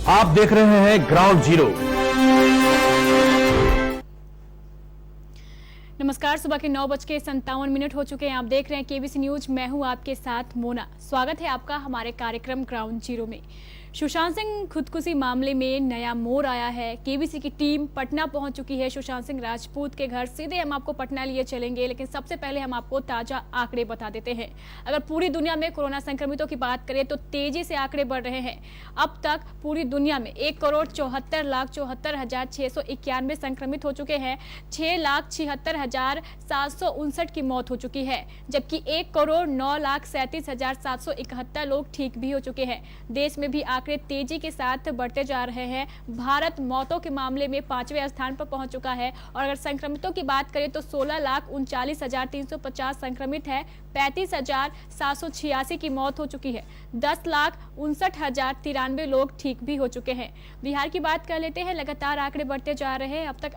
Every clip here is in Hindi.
आप देख रहे हैं ग्राउंड जीरो। नमस्कार, सुबह के 9:57 हो चुके हैं। आप देख रहे हैं केबीसी न्यूज। मैं हूं आपके साथ मोना। स्वागत है आपका हमारे कार्यक्रम ग्राउंड जीरो में। सुशांत सिंह खुदकुशी मामले में नया मोड़ आया है। केबीसी की टीम पटना पहुंच चुकी है सुशांत सिंह राजपूत के घर। सीधे हम आपको पटना लिए चलेंगे, लेकिन सबसे पहले हम आपको ताजा आंकड़े बता देते हैं। अगर पूरी दुनिया में कोरोना संक्रमितों की बात करें तो तेजी से आंकड़े बढ़ रहे हैं। अब तक पूरी दुनिया में 1,74,74,691 संक्रमित हो चुके हैं। 6,76,759 की मौत हो चुकी है, जबकि 1,09,37,771 लोग ठीक भी हो चुके हैं। देश में भी आंकड़े तेजी के साथ बढ़ते जा रहे हैं। भारत मौतों के मामले में 5वें स्थान पर पहुंच चुका है। और अगर संक्रमितों की बात करें तो 16,39,350 संक्रमित है। 35,786 की मौत हो चुकी है। 10,59,093 लोग ठीक भी हो चुके हैं। बिहार की बात कर लेते हैं। लगातार आंकड़े बढ़ते जा रहे हैं। अब तक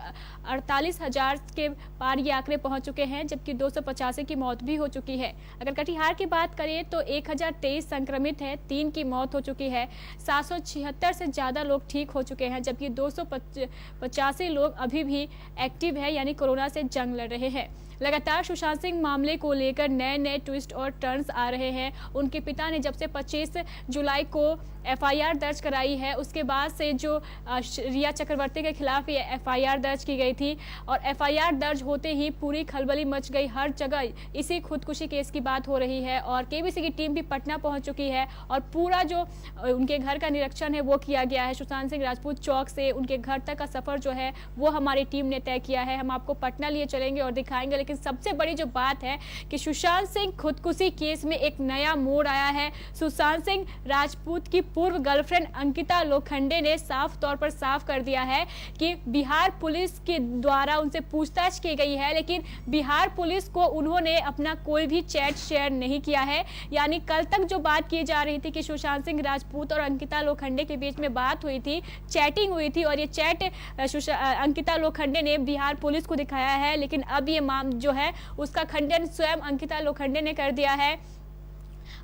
48,000 के पार ये आंकड़े पहुंच चुके हैं, जबकि 285 की मौत भी हो चुकी है। अगर कटिहार की बात करें तो 1,023 संक्रमित है, 3 की मौत हो चुकी है। 776 से ज्यादा लोग ठीक हो चुके हैं, जबकि 285 लोग अभी भी एक्टिव है, यानी कोरोना से जंग लड़ रहे हैं। लगातार सुशांत सिंह मामले को लेकर नए नए ट्विस्ट और टर्न्स आ रहे हैं। उनके पिता ने जब से 25 जुलाई को एफआईआर दर्ज कराई है, उसके बाद से जो रिया चक्रवर्ती के खिलाफ ये एफआईआर दर्ज की गई थी, और एफआईआर दर्ज होते ही पूरी खलबली मच गई। हर जगह इसी खुदकुशी केस की बात हो रही है। और केबीसी की टीम भी पटना पहुंच चुकी है और पूरा जो उनके घर का निरीक्षण है वो किया गया है। सुशांत सिंह राजपूत चौक से उनके घर तक का सफर जो है वो हमारी टीम ने तय किया है। हम आपको पटना लिए चलेंगे और दिखाएंगे। लेकिन सबसे बड़ी जो बात है कि सुशांत सिंह खुदकुशी केस में एक नया मोड़ आया है। सुशांत सिंह राजपूत की पूर्व गर्लफ्रेंड अंकिता लोखंडे ने साफ तौर पर साफ कर दिया है कि बिहार पुलिस के द्वारा उनसे पूछताछ की गई है, लेकिन बिहार पुलिस को उन्होंने अपना कोई भी चैट शेयर नहीं किया है। यानी कल तक जो बात की जा रही थी कि सुशांत सिंह राजपूत और अंकिता लोखंडे के बीच में बात हुई थी, चैटिंग हुई थी, और ये चैट अंकिता लोखंडे ने बिहार पुलिस को दिखाया है। लेकिन अब ये जो है उसका खंडन स्वयं अंकिता लोखंडे ने कर दिया है।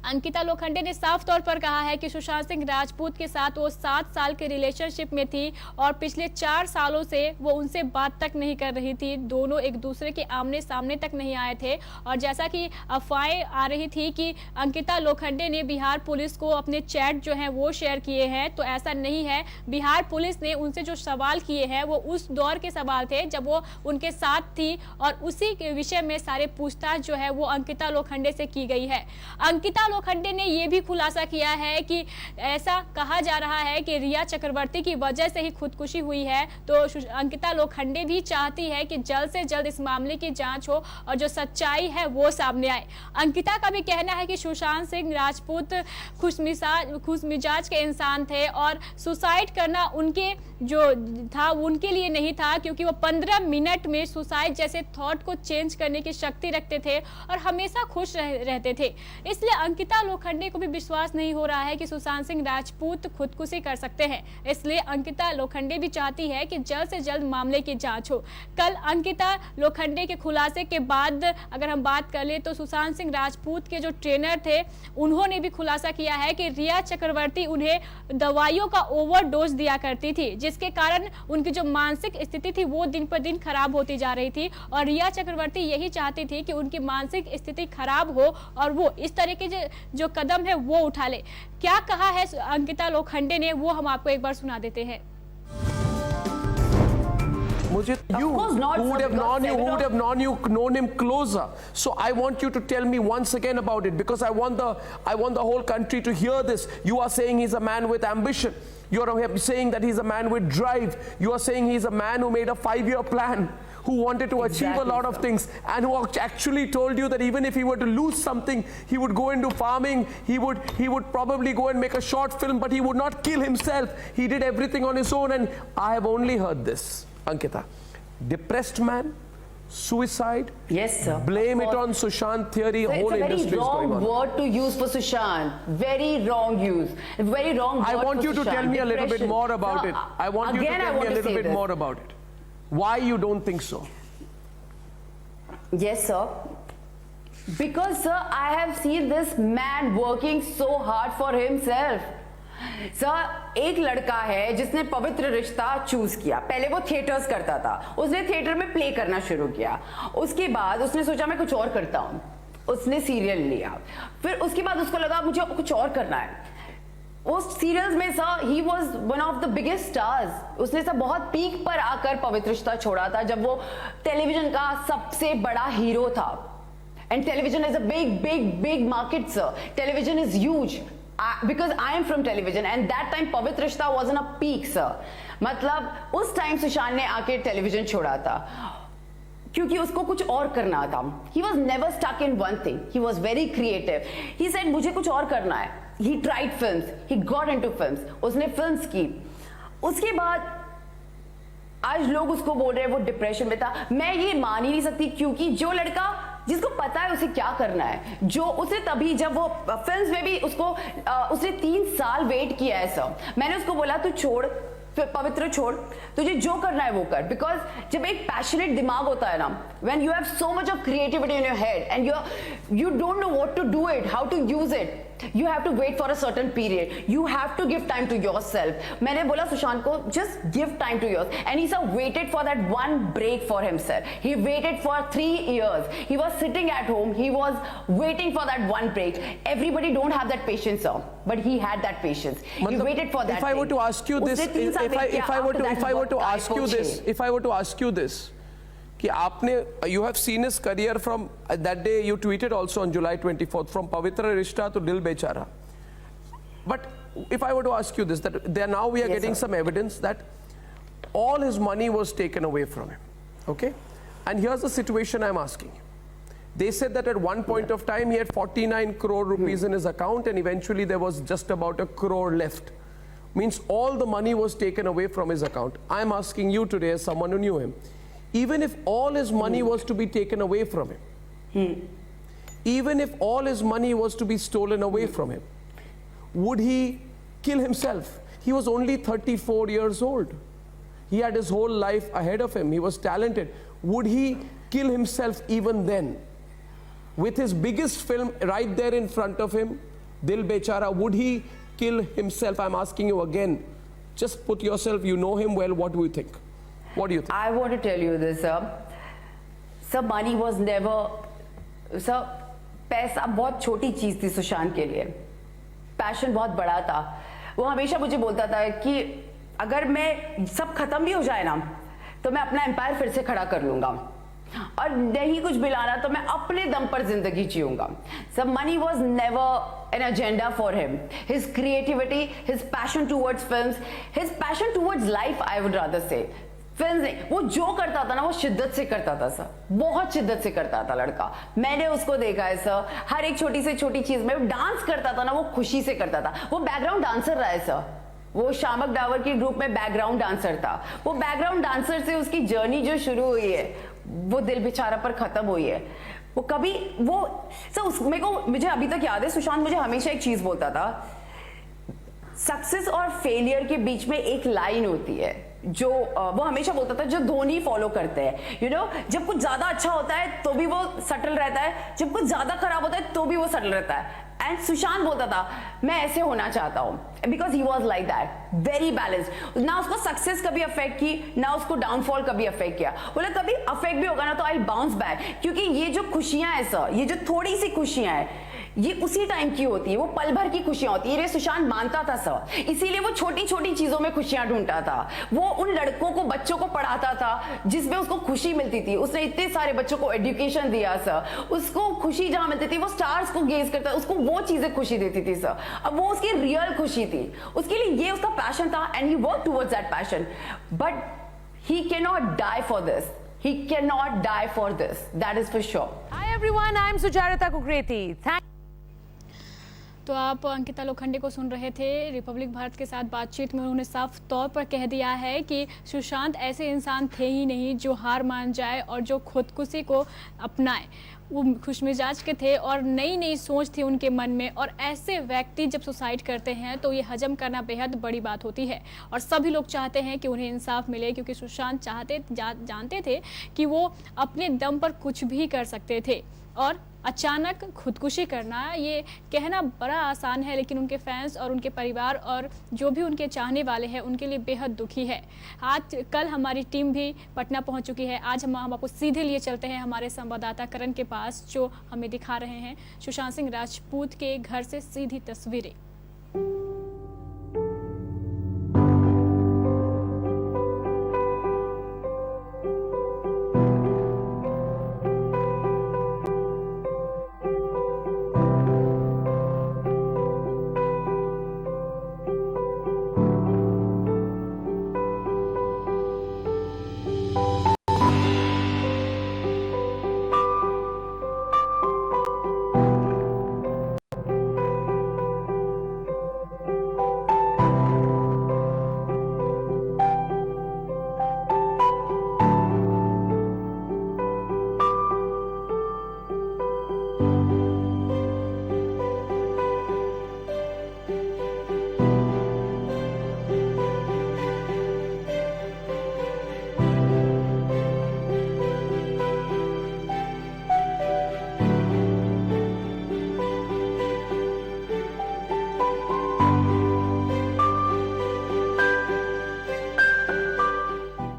अंकिता लोखंडे ने साफ तौर पर कहा है कि सुशांत सिंह राजपूत के साथ वो 7 साल के रिलेशनशिप में थी और पिछले 4 सालों से वो उनसे बात तक नहीं कर रही थी। दोनों एक दूसरे के आमने सामने तक नहीं आए थे। और जैसा कि अफवाहें आ रही थी कि अंकिता लोखंडे ने बिहार पुलिस को अपने चैट जो है वो शेयर किए हैं, तो ऐसा नहीं है। बिहार पुलिस ने उनसे जो सवाल किए हैं वो उस दौर के सवाल थे जब वो उनके साथ थी, और उसी के विषय में सारे पूछताछ जो है वो अंकिता लोखंडे से की गई है। अंकिता लोखंडे ने यह भी खुलासा किया है कि ऐसा कहा जा रहा है कि रिया चक्रवर्ती की वजह से ही खुदकुशी हुई है। तो अंकिता लोखंडे भी चाहती है कि जल्द से जल्द इस मामले की जांच हो और जो सच्चाई है वो सामने आए। अंकिता का भी कहना है कि सुशांत सिंह राजपूत खुशमिजाज के इंसान थे और सुसाइड करना उनके जो था उनके लिए नहीं था, क्योंकि वो 15 मिनट में सुसाइड जैसे थॉट को चेंज करने की शक्ति रखते थे और हमेशा खुश रहते थे। इसलिए अंकिता लोखंडे को भी विश्वास नहीं हो रहा है कि सुशांत सिंह राजपूत खुदकुशी कर सकते हैं। इसलिए अंकिता लोखंडे भी चाहती है कि जल्द से जल्द मामले की जांच हो। कल अंकिता लोखंडे के खुलासे के बाद अगर हम बात कर ले तो सुशांत सिंह राजपूत के जो ट्रेनर थे उन्होंने भी खुलासा किया है कि रिया चक्रवर्ती उन्हें दवाइयों का ओवरडोज दिया करती थी, जिसके कारण उनकी जो मानसिक स्थिति थी वो दिन पर दिन खराब होती जा रही थी। और रिया चक्रवर्ती यही चाहती थी कि उनकी मानसिक स्थिति खराब हो और वो इस तरह के जो कदम है वो उठा ले। क्या कहा है अंकिता लोखंडे ने वो हम आपको एक बार सुना देते हैं। मुझे you who would have known him closer. So I want you to tell me once again about it, because I want the whole country to hear this. You are saying he's a man with ambition. You are saying that he's a man with drive. You are saying he's a man who made a 5-year plan, who wanted to achieve a lot of things, and who actually told you that even if he were to lose something, he would go into farming, he would probably go and make a short film, but he would not kill himself. He did everything on his own, and I have only heard this. Ankita, depressed man, suicide. Yes, sir. Blame it on Sushant theory. So whole industry is going on. it's a very wrong word to use for Sushant. Very wrong use. Very wrong word. I want you to tell me a little bit more about it. I want you to tell me a little bit more about it. Why you don't think so? Yes, sir. Because, sir, I have seen this man working so hard for himself. Sir एक लड़का है जिसने पवित्र रिश्ता चूज किया। पहले वो थिएटर्स करता था, उसने थिएटर में प्ले करना शुरू किया। उसके बाद उसने सोचा मैं कुछ और करता हूँ, उसने सीरियल लिया। फिर उसके बाद उसको लगा मुझे कुछ और करना है। उस सीरियल्स में sir he was one of the biggest stars. उसने सर बहुत पीक पर आकर पवित्र रिश्ता छोड़ा था, जब वो टेलीविजन का सबसे बड़ा हीरो था। And television is a big big big market sir, television is huge. Because I am from television and that time पवित्र रिश्ता was in a peak sir। मतलब उस टाइम सुशांत ने आके टेलीविजन छोड़ा था क्योंकि उसको कुछ और करना था। He was never stuck in one thing, he was very creative। He said मुझे कुछ और करना है। He tried films, he got into films, उसने फिल्म्स की। उसके बाद आज लोग उसको बोल रहे हैं वो डिप्रेशन में था। मैं ये मान ही नहीं सकती, क्योंकि जो लड़का जिसको पता है उसे क्या करना है, जो उसे तभी जब वो फिल्म्स में भी उसने 3 साल वेट किया है सर। मैंने उसको बोला तू छोड़, पवित्र छोड़, तुझे जो करना है वो कर। बिकॉज जब एक पैशनेट दिमाग होता है ना, when you have so much of creativity in your head and you don't know what to do it, how to use it, you have to wait for a certain period, you have to give time to yourself। मैंने बोला सुशांत को just give time to yourself, and he sir waited for that one break for himself। he waited for 3 years, he was sitting at home, he was waiting for that one break। everybody don't have that patience sir, but he had that patience। he waited for that if I were to ask you this, if I were to ask you this कि आपने you have seen his career from that day you tweeted also on July 24th, from पवित्र रिश्ता to दिल बेचारा। But if I were to ask you this, that there now we are getting some evidence that all his money was taken away from him, okay? And here's the situation I'm asking you. They said that at one point of time he had 49 crore rupees in his account and eventually there was just about 1 crore left. Means all the money was taken away from his account. I'm asking you today as someone who knew him, even if all his money was to be taken away from him, even if all his money was to be stolen away from him, would he kill himself? He was only 34 years old. He had his whole life ahead of him. He was talented. Would he kill himself even then? With his biggest film right there in front of him, Dil Bechara, would he kill himself? I'm asking you again. Just put yourself, you know him well, what do you think? What do you think? I want to tell you this sir, sir money was never, sir पैसा बहुत छोटी चीज थी सुशांत के लिए, पैशन बहुत बड़ा था। वो हमेशा मुझे बोलता था कि अगर मैं सब खत्म भी हो जाए ना तो मैं अपना एम्पायर फिर से खड़ा कर लूंगा, और नहीं कुछ भी लाना तो मैं अपने दम पर जिंदगी जीऊंगा। Sir money was never an agenda for him. His creativity, his passion towards films, his passion towards life, I would rather say film नहीं, वो जो करता था ना वो शिद्दत से करता था सर, बहुत शिद्दत से करता था लड़का। मैंने उसको देखा है सर, हर एक छोटी से छोटी चीज में डांस करता था ना, वो खुशी से करता था। वो बैकग्राउंड डांसर रहा है सर, वो शामक डावर के ग्रुप में बैकग्राउंड डांसर था। वो बैकग्राउंड डांसर से उसकी जर्नी जो शुरू हुई है वो दिल बेचारा पर खत्म हुई है। वो कभी वो सर मुझे अभी तक याद है, सुशांत मुझे हमेशा एक चीज बोलता था, सक्सेस और फेलियर के बीच में एक लाइन होती है जो वो हमेशा बोलता था, जो धोनी फॉलो करते हैं। यू नो, जब कुछ ज्यादा अच्छा होता है तो भी वो सटल रहता है, जब कुछ ज्यादा खराब होता है तो भी वो सटल रहता है। एंड सुशांत बोलता था मैं ऐसे होना चाहता हूं, because he was like that, very balanced. ना उसको सक्सेस कभी अफेक्ट की, ना उसको डाउनफॉल कभी अफेक्ट किया। बोला कभी अफेक्ट भी होगा ना तो आई बाउंस बैक, क्योंकि ये जो खुशियां है सर, ये जो थोड़ी सी खुशियां है ये उसी टाइम की होती है, वो पल भर की खुशियां होती है। ये सुशांत मानता था सर, इसीलिए वो छोटी छोटी चीजों में खुशियां ढूंढता था। वो उन लड़कों को, बच्चों को पढ़ाता था जिसमें उसको खुशी मिलती थी। उसने इतने सारे बच्चों को एजुकेशन दिया सर, उसको खुशी जहां मिलती थी वो स्टार्स को गेज करता, उसको वो चीजें खुशी देती थी सर। अब वो उसकी रियल खुशी थी, उसके लिए ये उसका पैशन था and he work towards that passion. But he can not die for this, he cannot die for this, that is for sure। Hi everyone, I am Sucharita Kukreti। तो आप अंकिता लोखंडे को सुन रहे थे। रिपब्लिक भारत के साथ बातचीत में उन्होंने साफ तौर पर कह दिया है कि सुशांत ऐसे इंसान थे ही नहीं जो हार मान जाए और जो खुदकुशी को अपनाए। वो खुशमिजाज के थे और नई नई सोच थी उनके मन में। और ऐसे व्यक्ति जब सुसाइड करते हैं तो ये हजम करना बेहद बड़ी बात होती है और सभी लोग चाहते हैं कि उन्हें इंसाफ मिले, क्योंकि सुशांत जानते थे कि वो अपने दम पर कुछ भी कर सकते थे। और अचानक खुदकुशी करना, ये कहना बड़ा आसान है, लेकिन उनके फैंस और उनके परिवार और जो भी उनके चाहने वाले हैं उनके लिए बेहद दुखी है। आज कल हमारी टीम भी पटना पहुंच चुकी है। आज हम आपको सीधे लिए चलते हैं हमारे संवाददाता करण के पास, जो हमें दिखा रहे हैं सुशांत सिंह राजपूत के घर से सीधी तस्वीरें।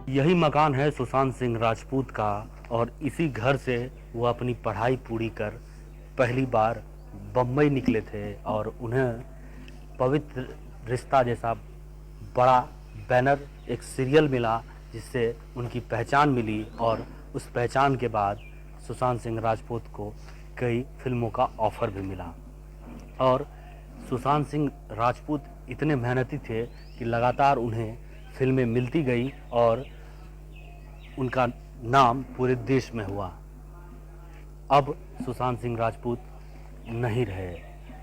यही मकान है सुशांत सिंह राजपूत का और इसी घर से वो अपनी पढ़ाई पूरी कर पहली बार बम्बई निकले थे और उन्हें पवित्र रिश्ता जैसा बड़ा बैनर, एक सीरियल मिला जिससे उनकी पहचान मिली और उस पहचान के बाद सुशांत सिंह राजपूत को कई फिल्मों का ऑफर भी मिला। और सुशांत सिंह राजपूत इतने मेहनती थे कि लगातार उन्हें फिल्में मिलती गई और उनका नाम पूरे देश में हुआ। अब सुशांत सिंह राजपूत नहीं रहे,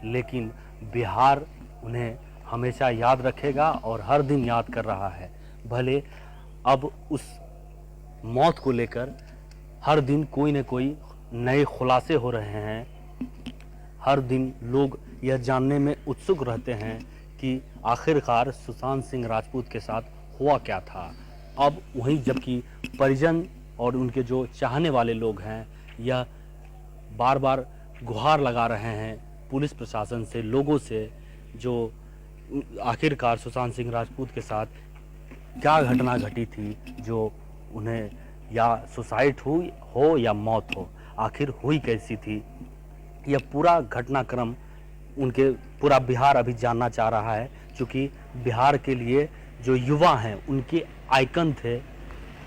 लेकिन बिहार उन्हें हमेशा याद रखेगा और हर दिन याद कर रहा है। भले अब उस मौत को लेकर हर दिन कोई न कोई नए खुलासे हो रहे हैं। हर दिन लोग यह जानने में उत्सुक रहते हैं कि आखिरकार सुशांत सिंह राजपूत के साथ हुआ क्या था। अब वहीं जबकि परिजन और उनके जो चाहने वाले लोग हैं यह बार बार गुहार लगा रहे हैं पुलिस प्रशासन से, लोगों से, जो आखिरकार सुशांत सिंह राजपूत के साथ क्या घटना घटी थी जो उन्हें या सुसाइड हुई हो या मौत हो, आखिर हुई कैसी थी। यह पूरा घटनाक्रम उनके पूरा बिहार अभी जानना चाह रहा है, क्योंकि बिहार के लिए जो युवा हैं उनके आइकन थे,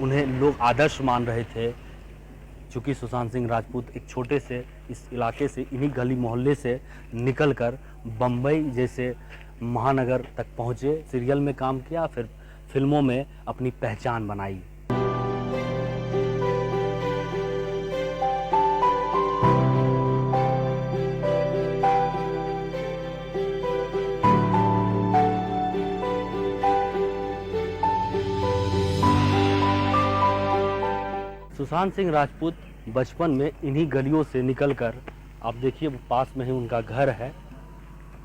उन्हें लोग आदर्श मान रहे थे। चूँकि सुशांत सिंह राजपूत एक छोटे से इस इलाके से, इन्हीं गली मोहल्ले से निकलकर बम्बई जैसे महानगर तक पहुँचे, सीरियल में काम किया, फिर फिल्मों में अपनी पहचान बनाई। सुशांत सिंह राजपूत बचपन में इन्हीं गलियों से निकलकर, आप देखिए पास में ही उनका घर है,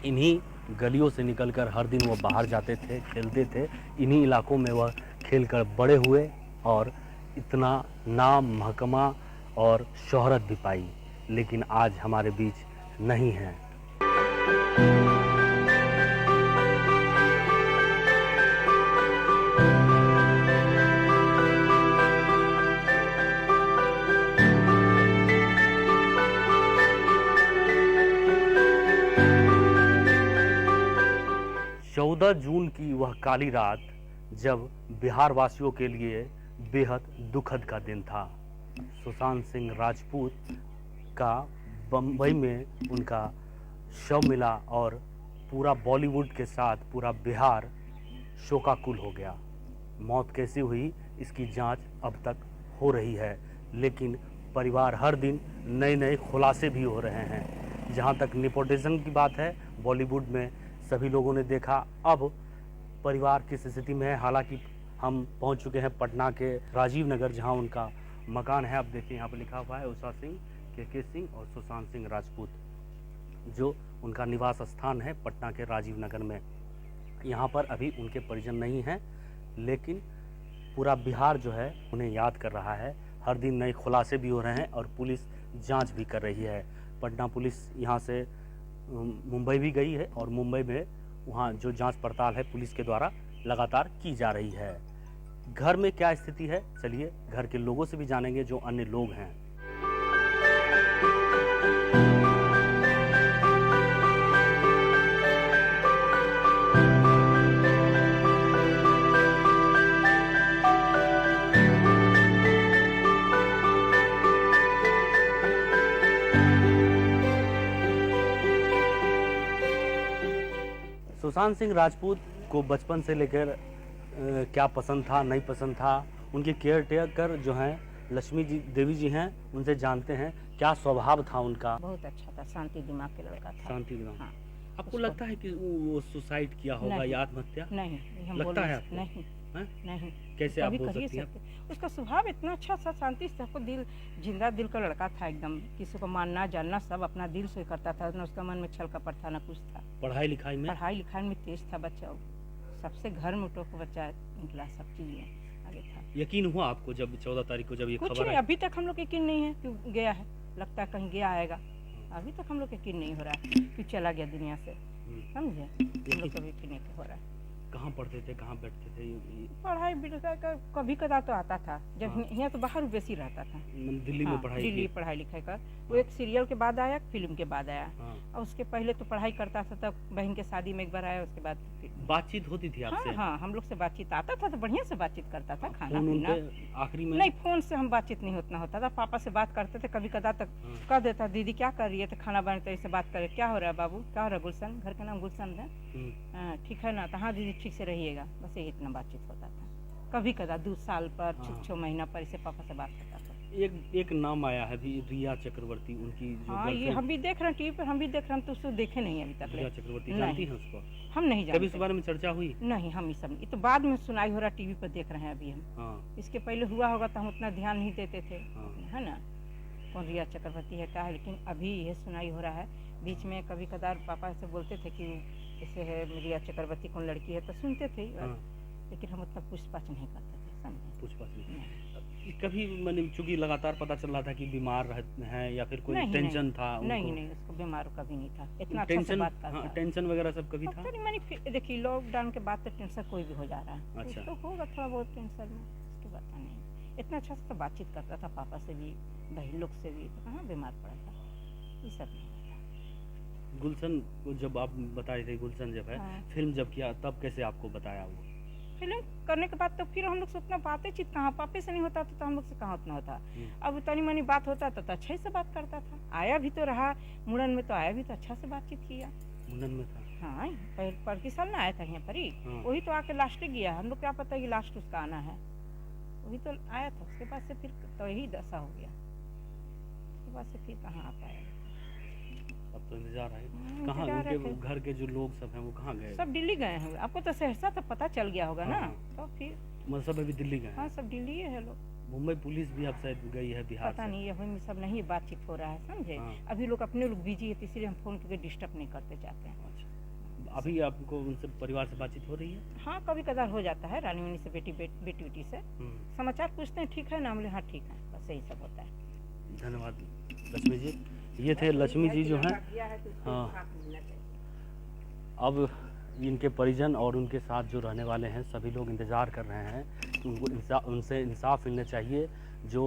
इन्हीं गलियों से निकलकर हर दिन वो बाहर जाते थे, खेलते थे। इन्हीं इलाकों में वह खेलकर बड़े हुए और इतना नाम, महकमा और शोहरत भी पाई, लेकिन आज हमारे बीच नहीं है। 14 जून की वह काली रात जब बिहार वासियों के लिए बेहद दुखद का दिन था। सुशांत सिंह राजपूत का बम्बई में उनका शव मिला और पूरा बॉलीवुड के साथ पूरा बिहार शोकाकुल हो गया। मौत कैसी हुई इसकी जांच अब तक हो रही है, लेकिन परिवार हर दिन नए नए खुलासे भी हो रहे हैं। जहां तक नेपोटिज्म की बात है, बॉलीवुड में सभी लोगों ने देखा अब परिवार किस स्थिति में है। हालांकि हम पहुंच चुके हैं पटना के राजीव नगर, जहां उनका मकान है। आप देखिए यहाँ पर लिखा हुआ है उषा सिंह के सिंह और सुशांत सिंह राजपूत, जो उनका निवास स्थान है पटना के राजीव नगर में। यहाँ पर अभी उनके परिजन नहीं हैं, लेकिन पूरा बिहार जो है उन्हें याद कर रहा है। हर दिन नए खुलासे भी हो रहे हैं और पुलिस जांच भी कर रही है। पटना पुलिस यहाँ से मुंबई भी गई है और मुंबई में वहाँ जो जांच पड़ताल है पुलिस के द्वारा लगातार की जा रही है। घर में क्या स्थिति है, चलिए घर के लोगों से भी जानेंगे जो अन्य लोग हैं। सुशांत सिंह राजपूत को बचपन से लेकर क्या पसंद था, नहीं पसंद था, उनके केयर टेकर जो हैं लक्ष्मी जी देवी जी हैं, उनसे जानते हैं क्या स्वभाव था उनका। बहुत अच्छा था, शांति दिमाग के लड़का था। शांति दिमाग। हाँ। आपको लगता है कि वो सुसाइड किया होगा नहीं। या आत्महत्या? नहीं, हम लगता बोल है नहीं आपको? नहीं हैं? नहीं। कैसे आप कभी बोल कर ही सकती हैं? सकते। उसका स्वभाव इतना अच्छा था, शांति से सबको दिल, जिंदा दिल का लड़का था एकदम। किसी को मानना जानना सब अपना दिल से करता था, न उसका मन में छल कपट था न कुछ था। पढ़ाई लिखाई में? पढ़ाई लिखाई में तेज था बच्चा, सबसे घर में टोक बच्चा निकला, सब चीज में आगे था। यकीन हुआ आपको जब 14 तारीख को जब ये कुछ खबर नहीं, आई? अभी तक हम लोग यकीन नहीं है कि गया है, लगता है कहीं गया आएगा। अभी तक हम लोग यकीन नहीं हो रहा है कि चला गया दुनिया से, समझे। हम लोग को यकीन नहीं हो रहा है। कहाँ पढ़ते थे, कहाँ बैठते थे? पढ़ाई बिल्कुल का कभी कदा तो आता था, जब हाँ। यहाँ तो बाहर बेसी रहता था। दिल्ली में हाँ, पढ़ाई दिल्ली की? पढ़ाई लिखाई का। वो एक सीरियल के बाद आया, फिल्म के बाद आया, हाँ। और उसके पहले तो पढ़ाई करता था, तब बहन के शादी में एक बार आया, उसके बाद फिर। बातचीत होती थी आपसे? हाँ हाँ, हम लोग से बातचीत आता था तो बढ़िया से बातचीत करता था, खाना फोन उन पीना। पे आखिरी में? नहीं, फोन से हम बातचीत नहीं उतना होता था। पापा से बात करते थे, कभी कदा तक हाँ। कह देता दीदी क्या कर रही है, तो खाना बनाते ऐसे बात करे, क्या हो रहा है बाबू, क्या हो रहा है गुलशन, घर का नाम गुलशन है। हाँ, ठीक है ना, तो हाँ दीदी ठीक से रहिएगा, बस यही इतना बातचीत होता था। कभी कदा 2 साल पर, हाँ। 6 महीना पर इसे पापा से बात करता था। एक नाम आया है अभी, रिया चक्रवर्ती, उनकी जो हाँ, ये गर्लफ्रेंड- हम भी देख रहे हैं टीवी पर, हम भी देख रहे हैं, हम तो उसको देखे नहीं अभी तक। रिया चक्रवर्ती नहीं। जानती हैं उसको? हम नहीं कभी इस जानते। बारे में चर्चा हुई? नहीं, हम ये सब नहीं, ये तो बाद में सुनाई हो रहा, टीवी पर देख रहे हैं अभी हम। हाँ। इसके पहले हुआ होगा तो हम उतना ध्यान नहीं देते थे, हाँ। है ना, कौन रिया चक्रवर्ती है क्या है। लेकिन अभी यह सुनाई हो रहा है। बीच में कभी कदार पापा ऐसे बोलते थे कि ऐसे है रिया चक्रवर्ती कौन लड़की है, तो सुनते थे, हाँ। लेकिन हम उतना पूछताछ नहीं करते थे, समझे। पूछपाछ नहीं। कभी मैंने चूंकि लगातार पता चल रहा था कि बीमार हैं या फिर कोई नहीं, टेंशन नहीं, था उनको? नहीं, उसको बीमार कभी नहीं था, इतना अच्छा से टेंशन? बात करता हाँ, था। टेंशन वगैरह सब कभी था? पता नहीं, मैंने देखिए लॉकडाउन के बाद तो टेंशन कोई भी हो जा रहा है। अच्छा। तो होगा थोड़ा बहुत टेंशन में, उसकी बात नहीं। इतना अच्छा से तो बातचीत करता था पापा से भी, बहन लोग से भी, तो कहाँ बीमार पड़ा था, ये सब नहीं होता। गुलशन को जब आप बता रहे थे, गुलशन जब है, हाँ। फिल्म जब किया तब कैसे आपको बताया वो? फिल्म करने के बाद तो फिर हम लोग से उतना बातचीत कहाँ, पापे से नहीं होता था तो हम लोग से कहाँ उतना होता। अब तनी मनी बात होता था तो अच्छे से बात करता था। आया भी तो रहा मुड़न में, तो आया भी तो अच्छा से बातचीत किया। मुंडन में था? हाँ, पर की साल ना आया था यहाँ पर ही, हाँ। वही तो आके लास्ट गया। हम लोग क्या पता कि लास्ट उसका आना है, वही तो आया था। उसके बाद से फिर तो यही दशा हो गया, उसके बाद से फिर कहाँ आ पाया। अब तो इंतजार है। हाँ, कहाँ इंतजार है उनके फिर। घर के जो लोग सब हैं वो कहाँ गए? सब दिल्ली गए हैं। आपको तो सहरसा तो पता चल गया होगा ना, हाँ। तो फिर मतलब सब अभी दिल्ली गए हैं? हाँ, सब दिल्ली है लोग। मुंबई पुलिस भी अब शायद गई है बिहार पता से। नहीं, ये में सब नहीं बातचीत हो रहा है, समझे। हाँ। अभी लोग अपने लोग बिजी है, तो इसीलिए हम फोन करके डिस्टर्ब नहीं करते चाहते हैं। अच्छा। अभी आपको उनसे परिवार से बातचीत हो रही है? हाँ, कभी कदार हो जाता है, रानी वानी से, बेटी से समाचार पूछते हैं, ठीक है ना, हमले हाँ ठीक है, बस यही सब होता है। धन्यवाद लक्ष्मी जी। ये थे लक्ष्मी जी जो हैं। हाँ। अब इनके परिजन और उनके साथ जो रहने वाले हैं सभी लोग इंतज़ार कर रहे हैं कि उनको उनसे इंसाफ मिलना चाहिए, जो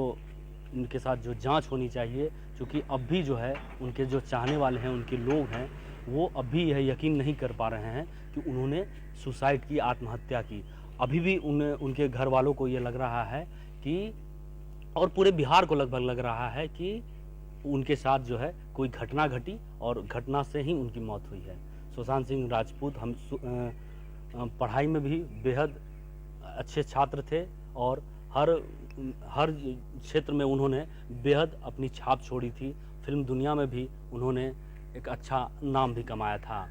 उनके साथ जो जांच होनी चाहिए। क्योंकि अब भी जो है उनके जो चाहने वाले हैं, उनके लोग हैं, वो अभी यह यकीन नहीं कर पा रहे हैं कि उन्होंने सुसाइड की, आत्महत्या की। अभी भी उनके घर वालों को ये लग रहा है कि, और पूरे बिहार को लगभग लग रहा है कि उनके साथ जो है कोई घटना घटी और घटना से ही उनकी मौत हुई है। सुशांत सिंह राजपूत हम पढ़ाई में भी बेहद अच्छे छात्र थे और हर क्षेत्र में उन्होंने बेहद अपनी छाप छोड़ी थी। फिल्म दुनिया में भी उन्होंने एक अच्छा नाम भी कमाया था।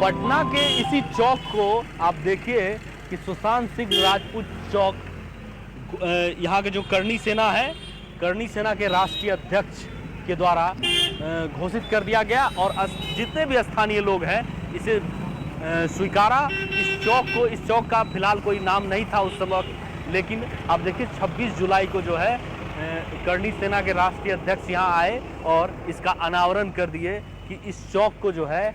पटना के इसी चौक को आप देखिए कि सुशांत सिंह राजपूत चौक, यहाँ के जो करनी सेना है, करनी सेना के राष्ट्रीय अध्यक्ष के द्वारा घोषित कर दिया गया और जितने भी स्थानीय लोग हैं इसे स्वीकारा। इस चौक का फिलहाल कोई नाम नहीं था उस समय, लेकिन आप देखिए 26 जुलाई को जो है करनी सेना के राष्ट्रीय अध्यक्ष यहाँ आए और इसका अनावरण कर दिए कि इस चौक को जो है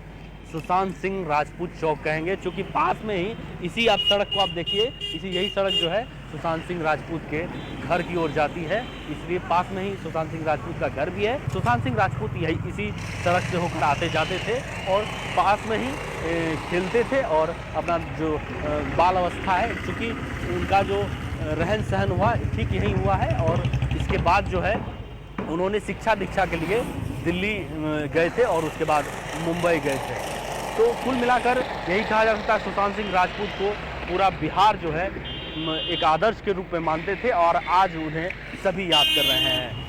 सुशांत सिंह राजपूत चौक कहेंगे, क्योंकि पास में ही इसी आप सड़क को आप देखिए, यही सड़क जो है सुशांत सिंह राजपूत के घर की ओर जाती है, इसलिए पास में ही सुशांत सिंह राजपूत का घर भी है। सुशांत सिंह राजपूत इसी सड़क से होकर आते जाते थे और पास में ही खेलते थे और अपना जो बाल अवस्था है, चूँकि उनका जो रहन सहन हुआ ठीक यही हुआ है और इसके बाद जो है उन्होंने शिक्षा दीक्षा के लिए दिल्ली गए थे और उसके बाद मुंबई गए थे। तो कुल मिलाकर यही कहा जा सकता है सुशांत सिंह राजपूत को पूरा बिहार जो है एक आदर्श के रूप में मानते थे और आज उन्हें सभी याद कर रहे हैं।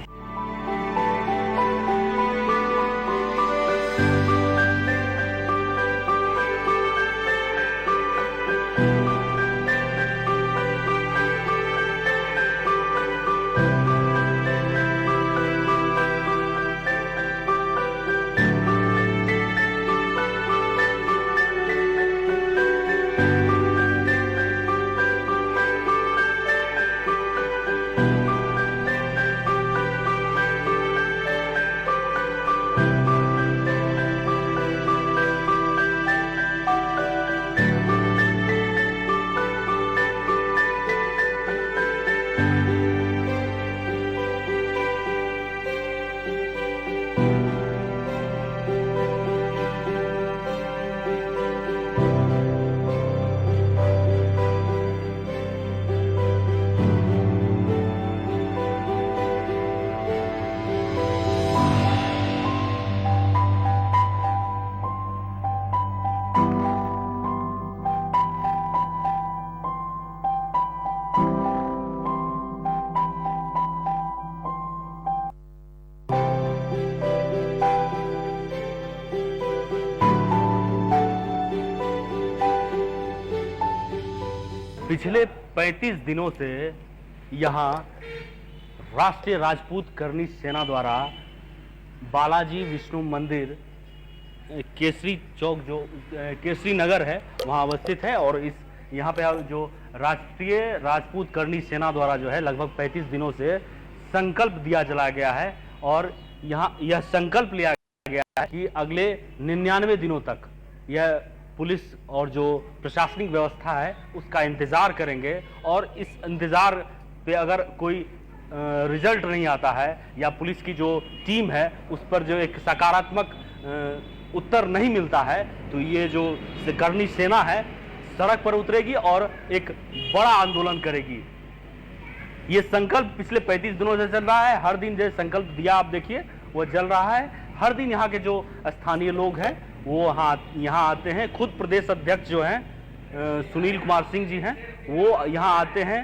पिछले 35 दिनों से यहाँ राष्ट्रीय राजपूत करनी सेना द्वारा बालाजी विष्णु मंदिर केसरी चौक जो केसरी नगर है वहाँ अवस्थित है और इस यहाँ पे जो राष्ट्रीय राजपूत करनी सेना द्वारा जो है लगभग 35 दिनों से संकल्प दिया चला गया है और यहाँ यह संकल्प लिया गया है कि अगले 99 दिनों तक यह पुलिस और जो प्रशासनिक व्यवस्था है उसका इंतजार करेंगे और इस इंतजार पे अगर कोई रिजल्ट नहीं आता है या पुलिस की जो टीम है उस पर जो एक सकारात्मक उत्तर नहीं मिलता है तो ये जो करनी सेना है सड़क पर उतरेगी और एक बड़ा आंदोलन करेगी। ये संकल्प पिछले 35 दिनों से चल रहा है। हर दिन जो संकल्प दिया आप देखिए वो चल रहा है। हर दिन यहाँ के जो स्थानीय लोग हैं वो यहाँ आते हैं। खुद प्रदेश अध्यक्ष जो हैं सुनील कुमार सिंह जी हैं वो यहाँ आते हैं।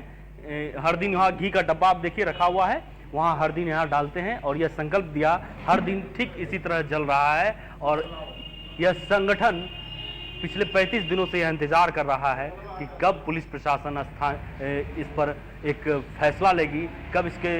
हर दिन यहाँ घी का डब्बा आप देखिए रखा हुआ है, वहाँ हर दिन यहाँ डालते हैं और यह संकल्प दिया हर दिन ठीक इसी तरह चल रहा है। और यह संगठन पिछले 35 दिनों से यह इंतजार कर रहा है कि कब पुलिस प्रशासन इस पर एक फैसला लेगी, कब इसके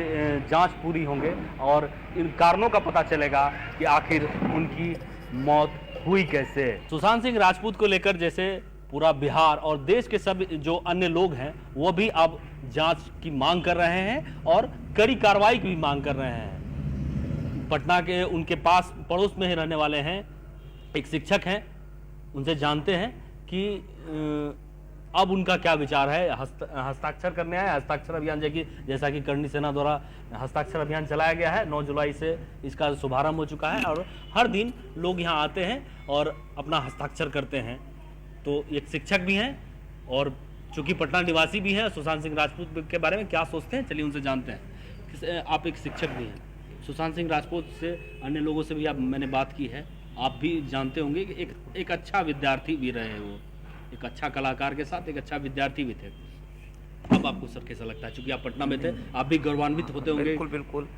जांच पूरी होंगे और इन कारणों का पता चलेगा कि आखिर उनकी मौत हुई कैसे। सुशांत सिंह राजपूत को लेकर जैसे पूरा बिहार और देश के सब जो अन्य लोग हैं वो भी अब जांच की मांग कर रहे हैं और कड़ी कार्रवाई की भी मांग कर रहे हैं। पटना के उनके पास पड़ोस में ही रहने वाले हैं, एक शिक्षक हैं, उनसे जानते हैं कि अब उनका क्या विचार है। हस्ताक्षर करने आए। हस्ताक्षर अभियान जैसा कि करनी सेना द्वारा हस्ताक्षर अभियान चलाया गया है, 9 जुलाई से इसका शुभारंभ हो चुका है और हर दिन लोग यहाँ आते हैं और अपना हस्ताक्षर करते हैं। तो एक शिक्षक भी हैं और चूंकि पटना निवासी भी हैं, सुशांत सिंह राजपूत के बारे में क्या सोचते हैं चलिए उनसे जानते हैं। आप एक शिक्षक भी हैं, सुशांत सिंह राजपूत से अन्य लोगों से भी मैंने बात की है, आप भी जानते होंगे कि एक अच्छा विद्यार्थी भी रहे, वो एक अच्छा कलाकार के साथ एक अच्छा विद्यार्थी भी थे। अब आपको सर कैसा लगता है, चूंकि आप पटना में थे, आप भी गौरवान्वित होते होंगे? बिल्कुल बिल्कुल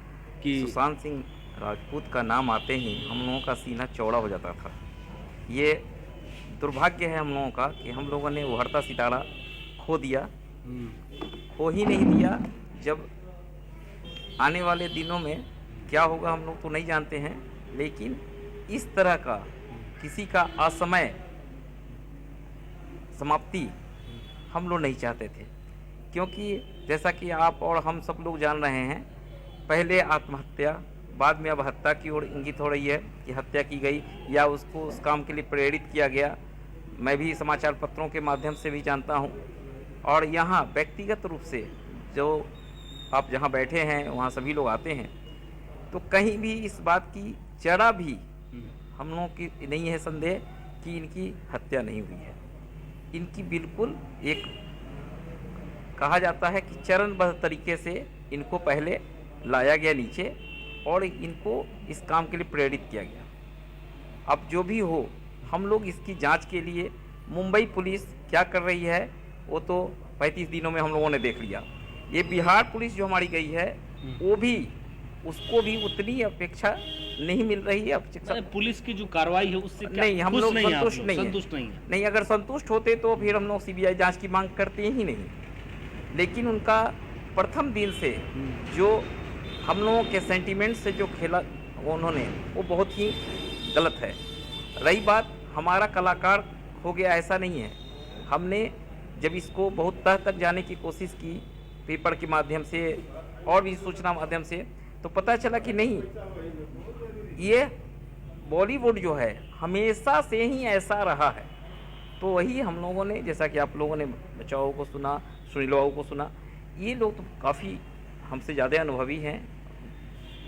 कि सुशांत सिंह राजपूत का नाम आते ही हम लोगों का सीना चौड़ा हो जाता था। ये दुर्भाग्य है हम लोगों का कि हम लोगों ने उभरता सितारा खो दिया। खो ही नहीं दिया, जब आने वाले दिनों में क्या होगा हम लोग तो नहीं जानते हैं, लेकिन इस तरह का किसी का असमय समाप्ति हम लोग नहीं चाहते थे, क्योंकि जैसा कि आप और हम सब लोग जान रहे हैं, पहले आत्महत्या, बाद में अब हत्या की ओर इंगित हो रही है कि हत्या की गई या उसको उस काम के लिए प्रेरित किया गया। मैं भी समाचार पत्रों के माध्यम से भी जानता हूं, और यहाँ व्यक्तिगत रूप से जो आप जहाँ बैठे हैं वहाँ सभी लोग आते हैं, तो कहीं भी इस बात की जरा भी हम लोगों की नहीं है संदेह कि इनकी हत्या नहीं हुई है। इनकी बिल्कुल एक कहा जाता है कि चरणबद्ध तरीके से इनको पहले लाया गया नीचे और इनको इस काम के लिए प्रेरित किया गया। अब जो भी हो, हम लोग इसकी जांच के लिए मुंबई पुलिस क्या कर रही है वो तो 35 दिनों में हम लोगों ने देख लिया। ये बिहार पुलिस जो हमारी गई है वो भी, उसको भी उतनी अपेक्षा नहीं मिल रही है। अपेक्षा पुलिस की जो कार्रवाई है उससे क्या नहीं, हम लोग संतुष्ट नहीं है। नहीं, अगर संतुष्ट होते तो फिर हम लोग सीबीआई जांच की मांग करते ही नहीं। लेकिन उनका प्रथम दिन से जो हम लोगों के सेंटीमेंट से जो खेला उन्होंने, वो बहुत ही गलत है। रही बात हमारा कलाकार हो गया, ऐसा नहीं है। हमने जब इसको बहुत तह तक जाने की कोशिश की पेपर के माध्यम से और भी सूचना माध्यम से, तो पता चला कि नहीं, ये बॉलीवुड जो है हमेशा से ही ऐसा रहा है। तो वही हम लोगों ने, जैसा कि आप लोगों ने बचाओ को सुना, सुनील बाबू को सुना, ये लोग तो काफ़ी हमसे ज़्यादा अनुभवी हैं,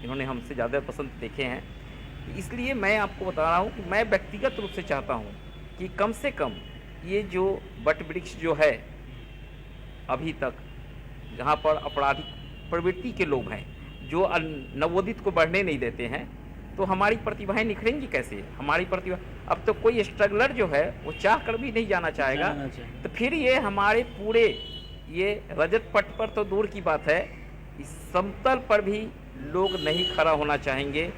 इन्होंने हमसे ज़्यादा पसंद देखे हैं। इसलिए मैं आपको बता रहा हूँ कि मैं व्यक्तिगत रूप से चाहता हूँ कि कम से कम ये जो वट वृक्ष जो है अभी तक, जहाँ पर आपराधिक प्रवृत्ति के लोग हैं जो नवोदित को बढ़ने नहीं देते हैं, तो हमारी प्रतिभाएं निखरेंगी कैसे? हमारी प्रतिभा, अब तो कोई स्ट्रगलर जो है वो चाह कर भी नहीं जाना चाहेगा, तो फिर ये हमारे पूरे ये रजत पट पर तो दूर की बात है, इस समतल पर भी लोग नहीं खड़ा होना चाहेंगे।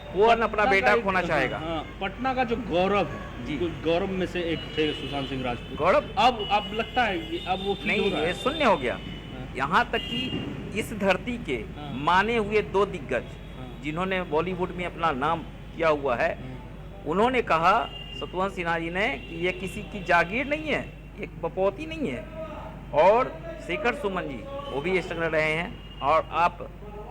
कौन अपना बेटा खोना चाहेगा? पटना का जो गौरव है जी, गौरव में से एक थे सुशांत सिंह राजपूत। गौरव अब लगता है कि अब वो नहीं, ये शून्य हो गया। यहाँ तक कि इस धरती के माने हुए 2 दिग्गज जिन्होंने बॉलीवुड में अपना नाम किया हुआ है, उन्होंने कहा, सतवंत सिन्हा जी ने, कि ये किसी की जागीर नहीं है, एक बपौती नहीं है। और शेखर सुमन जी वो भी स्ट्रगल रहे हैं। और आप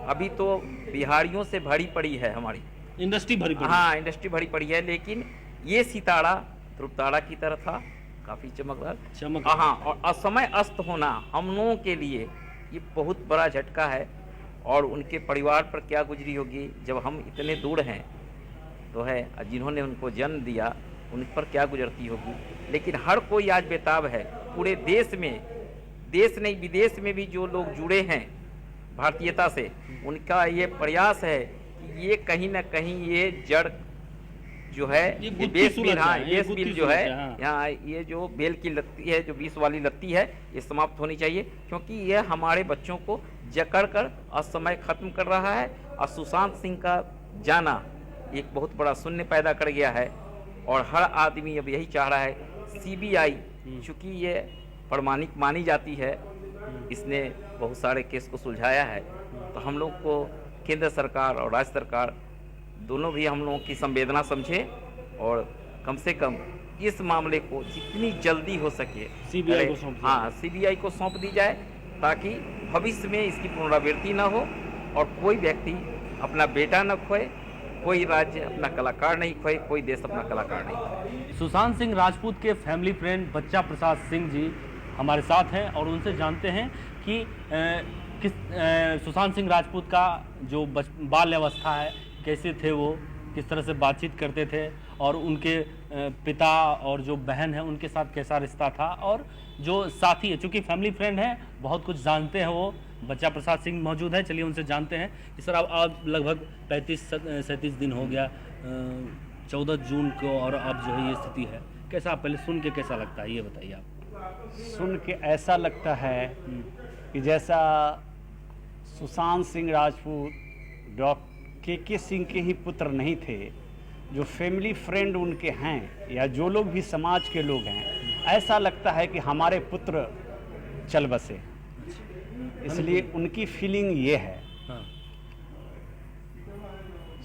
अभी तो बिहारियों से भरी पड़ी है हमारी इंडस्ट्री, भरी पड़ी। हाँ, इंडस्ट्री भरी पड़ी है, लेकिन ये सितारा ध्रुव तारा की तरह था, काफ़ी चमकदार। हाँ, और असमय अस्त होना हम लोगों के लिए ये बहुत बड़ा झटका है। और उनके परिवार पर क्या गुजरी होगी जब हम इतने दूर हैं, तो है, जिन्होंने उनको जन्म दिया उन पर क्या गुजरती होगी। लेकिन हर कोई आज बेताब है, पूरे देश में, देश नहीं विदेश में भी जो लोग जुड़े हैं भारतीयता से, उनका ये प्रयास है कि ये कहीं ना कहीं ये जड़ जो है, ये बेस बिल, हाँ, बेस बिल जो है यहाँ, ये जो बेल की लत्ती है, जो 20 वाली लत्ती है, ये समाप्त होनी चाहिए, क्योंकि ये हमारे बच्चों को जकड़ कर असमय खत्म कर रहा है। और सुशांत सिंह का जाना एक बहुत बड़ा शून्य पैदा कर गया है। और हर आदमी अब यही चाह रहा है, सीबीआई चूँकि ये प्रमाणिक मानी जाती है, इसने बहुत सारे केस को सुलझाया है, तो हम लोग को केंद्र सरकार और राज्य सरकार दोनों भी हम लोगों की संवेदना समझे और कम से कम इस मामले को जितनी जल्दी हो सके सीबीआई को सौंप, हाँ, सीबीआई को सौंप दी जाए, ताकि भविष्य में इसकी पुनरावृत्ति न हो और कोई व्यक्ति अपना बेटा न खोए, कोई राज्य अपना कलाकार नहीं खोए, कोई देश अपना कलाकार नहीं खोए। सुशांत सिंह राजपूत के फैमिली फ्रेंड बच्चा प्रसाद सिंह जी हमारे साथ हैं और उनसे जानते हैं कि सुशांत सिंह राजपूत का जो बाल्य अवस्था है, कैसे थे वो, किस तरह से बातचीत करते थे, और उनके पिता और जो बहन है उनके साथ कैसा रिश्ता था, और जो साथी है, चूँकि फैमिली फ्रेंड है, बहुत कुछ जानते हैं वो। बच्चा प्रसाद सिंह मौजूद है, चलिए उनसे जानते हैं कि सर अब लगभग 35-37 दिन हो गया, 14 जून को, और अब जो है ये स्थिति है, कैसा, पहले सुन के कैसा लगता है ये बताइए आप। सुन के ऐसा लगता है कि जैसा सुशांत सिंह राजपूत डॉक्टर के सिंह के ही पुत्र नहीं थे, जो फैमिली फ्रेंड उनके हैं या जो लोग भी समाज के लोग हैं, ऐसा लगता है कि हमारे पुत्र चल बसे। इसलिए उनकी फीलिंग ये है।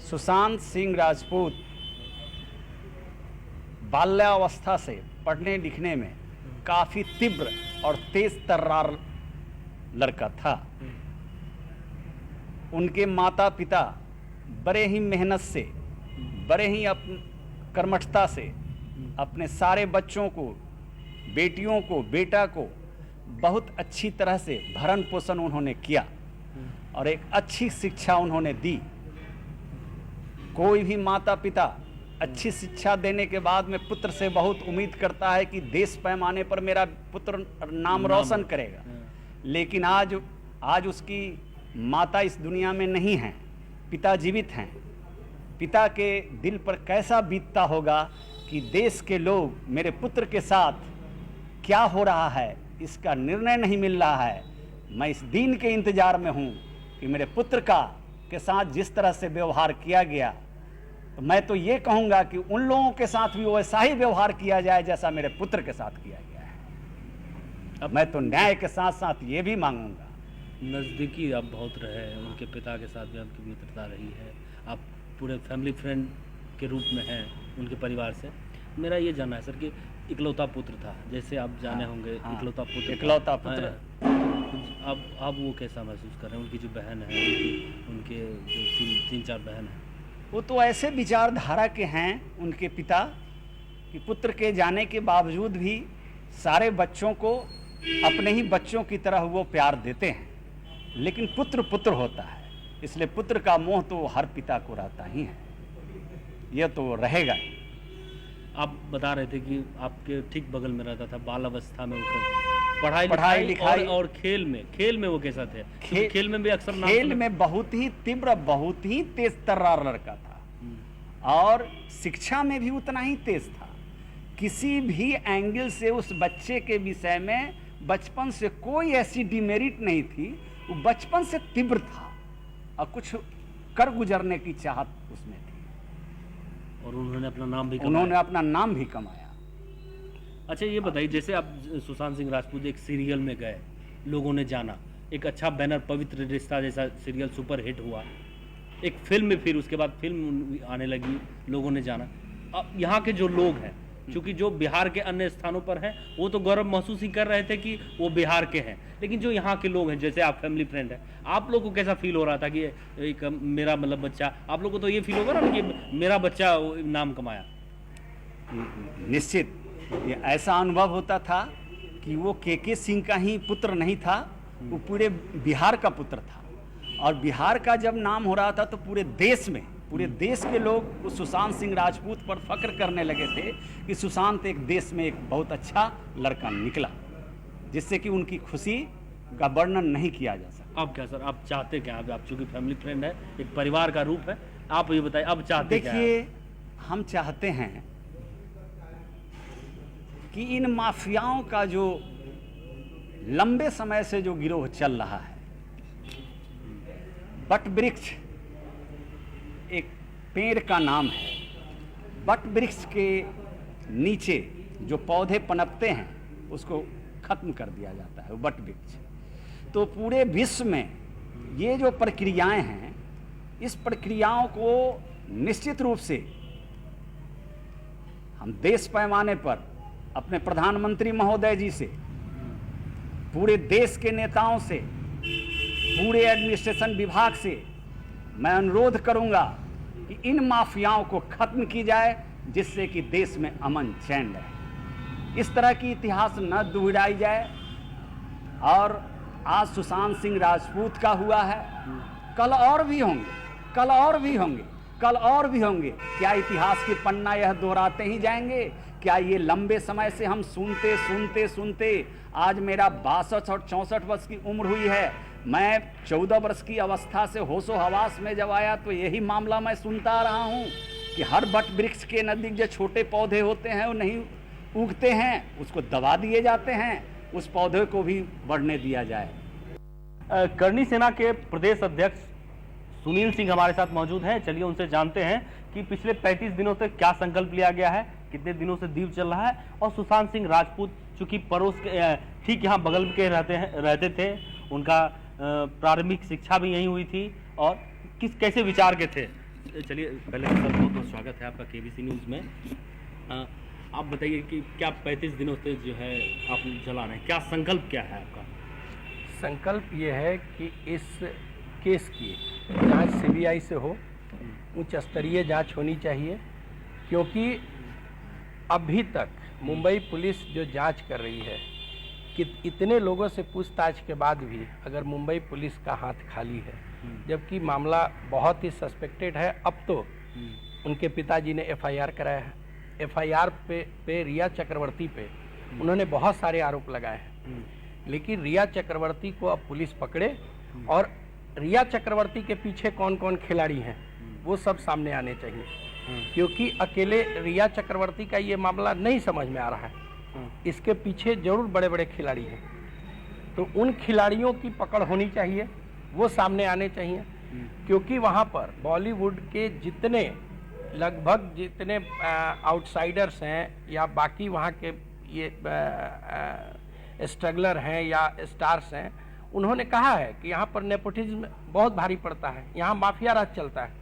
सुशांत सिंह राजपूत बाल्यावस्था से पढ़ने लिखने में काफ़ी तीव्र और तेज तर्रार लड़का था। उनके माता पिता बड़े ही मेहनत से, बड़े ही कर्मठता से अपने सारे बच्चों को, बेटियों को, बेटा को बहुत अच्छी तरह से भरण पोषण उन्होंने किया और एक अच्छी शिक्षा उन्होंने दी। कोई भी माता पिता अच्छी शिक्षा देने के बाद में पुत्र से बहुत उम्मीद करता है कि देश पैमाने पर मेरा पुत्र नाम रोशन करेगा, लेकिन आज उसकी माता इस दुनिया में नहीं है, पिता जीवित हैं। पिता के दिल पर कैसा बीतता होगा कि देश के लोग मेरे पुत्र के साथ क्या हो रहा है इसका निर्णय नहीं मिल रहा है। मैं इस दिन के इंतजार में हूँ कि मेरे पुत्र के साथ जिस तरह से व्यवहार किया गया, तो मैं तो ये कहूँगा कि उन लोगों के साथ भी वैसा ही व्यवहार किया जाए जैसा मेरे पुत्र के साथ किया गया है। अब मैं तो न्याय के साथ साथ ये भी मांगूंगा। नज़दीकी आप बहुत रहे, उनके पिता के साथ भी आपकी मित्रता रही है, आप पूरे फैमिली फ्रेंड के रूप में हैं उनके परिवार से। मेरा ये जानना है सर कि इकलौता पुत्र था, जैसे आप जाने होंगे, इकलौता पुत्र। अब वो कैसा महसूस कर रहे हैं? उनकी जो बहन है, उनके जो तीन चार बहन हैं, वो तो ऐसे विचारधारा के हैं उनके पिता कि पुत्र के जाने के बावजूद भी सारे बच्चों को अपने ही बच्चों की तरह वो प्यार देते हैं, लेकिन पुत्र पुत्र होता है, इसलिए पुत्र का मोह तो हर पिता को रहता ही है, यह तो रहेगा ही। आप बता रहे थे कि आपके ठीक बगल में रहता था, बाल अवस्था में वो पढ़ाई लिखाई और खेल में वो कैसा थे? खेल में भी अक्सर खेल में बहुत ही तीव्र, बहुत ही तेज तर्रार लड़का था और शिक्षा में भी उतना ही तेज था। किसी भी एंगल से उस बच्चे के विषय में बचपन से कोई ऐसी डिमेरिट नहीं थी, वो बचपन से तीव्र था और कुछ कर गुजरने की चाहत उसमें थी और उन्होंने अपना नाम भी कमाया। अच्छा ये बताइए, जैसे आप सुशांत सिंह राजपूत एक सीरियल में गए, लोगों ने जाना, एक अच्छा बैनर पवित्र रिश्ता जैसा सीरियल सुपर हिट हुआ, एक फिल्म में फिर उसके बाद फिल्म आने लगी, लोगों ने जाना। अब यहाँ के जो लोग हैं, क्योंकि जो बिहार के अन्य स्थानों पर हैं वो तो गौरव महसूस ही कर रहे थे कि वो बिहार के हैं, लेकिन जो यहाँ के लोग हैं, जैसे आप फैमिली फ्रेंड हैं, आप लोग को कैसा फील हो रहा था कि एक मेरा मतलब बच्चा, आप लोग को तो ये फील होगा ना कि मेरा बच्चा नाम कमाया? निश्चित ये ऐसा अनुभव होता था कि वो के सिंह का ही पुत्र नहीं था, वो पूरे बिहार का पुत्र था और बिहार का जब नाम हो रहा था तो पूरे देश के लोग उस सुशांत सिंह राजपूत पर फख्र करने लगे थे कि सुशांत एक देश में एक बहुत अच्छा लड़का निकला, जिससे कि उनकी खुशी का वर्णन नहीं किया जा सकता। अब क्या सर, आप चाहते क्या? आप चूंकि फैमिली फ्रेंड है, एक परिवार का रूप है, आप ये बताइए अब चाहते क्या? देखिए, हम चाहते हैं कि इन माफियाओं का जो लंबे समय से जो गिरोह चल रहा है, बट वृक्ष एक पेड़ का नाम है, बट वृक्ष के नीचे जो पौधे पनपते हैं उसको खत्म कर दिया जाता है, वो बट वृक्ष। तो पूरे विश्व में ये जो प्रक्रियाएं हैं, इस प्रक्रियाओं को निश्चित रूप से हम देश पैमाने पर अपने प्रधानमंत्री महोदय जी से, पूरे देश के नेताओं से, पूरे एडमिनिस्ट्रेशन विभाग से मैं अनुरोध करूंगा कि इन माफियाओं को खत्म की जाए, जिससे कि देश में अमन चैन रहे, इस तरह की इतिहास न दोहराई जाए। और आज सुशांत सिंह राजपूत का हुआ है, कल और भी होंगे। क्या इतिहास के पन्ना यह दोहराते ही जाएंगे? क्या ये लंबे समय से हम सुनते आज मेरा 62 और 64 वर्ष की उम्र हुई है, मैं 14 वर्ष की अवस्था से होशो हवास में जब आया तो यही मामला मैं सुनता आ रहा हूँ कि हर बट वृक्ष के नज़दीक जो छोटे पौधे होते हैं वो नहीं उगते हैं, उसको दबा दिए जाते हैं, उस पौधे को भी बढ़ने दिया जाए। करनी सेना के प्रदेश अध्यक्ष सुनील सिंह हमारे साथ मौजूद हैं, चलिए उनसे जानते हैं कि पिछले 35 दिनों से क्या संकल्प लिया गया है, कितने दिनों से दीप चल रहा है, और सुशांत सिंह राजपूत चूंकि पड़ोस के ठीक यहाँ बगल के रहते थे, उनका प्रारंभिक शिक्षा भी यहीं हुई थी, और कैसे विचार के थे। चलिए पहले सर बहुत बहुत स्वागत है आपका केबीसी न्यूज़ में। आप बताइए कि क्या 35 दिनों से जो है आप चला रहे हैं, क्या संकल्प क्या है आपका? संकल्प ये है कि इस केस की जांच सीबीआई से हो, उच्च स्तरीय जांच होनी चाहिए, क्योंकि अभी तक मुंबई पुलिस जो जांच कर रही है कि इतने लोगों से पूछताछ के बाद भी अगर मुंबई पुलिस का हाथ खाली है, जबकि मामला बहुत ही सस्पेक्टेड है। अब तो उनके पिताजी ने एफआईआर कराया है। एफआईआर पे रिया चक्रवर्ती पे उन्होंने बहुत सारे आरोप लगाए हैं, लेकिन रिया चक्रवर्ती को अब पुलिस पकड़े और रिया चक्रवर्ती के पीछे कौन कौन खिलाड़ी हैं वो सब सामने आने चाहिए, क्योंकि अकेले रिया चक्रवर्ती का ये मामला नहीं समझ में आ रहा है, इसके पीछे जरूर बड़े बड़े खिलाड़ी हैं। तो उन खिलाड़ियों की पकड़ होनी चाहिए, वो सामने आने चाहिए, क्योंकि वहाँ पर बॉलीवुड के लगभग जितने आउटसाइडर्स हैं या बाकी वहाँ के ये स्ट्रगलर हैं या स्टार्स हैं, उन्होंने कहा है कि यहाँ पर नेपोटिज्म बहुत भारी पड़ता है, यहाँ माफिया राज चलता है।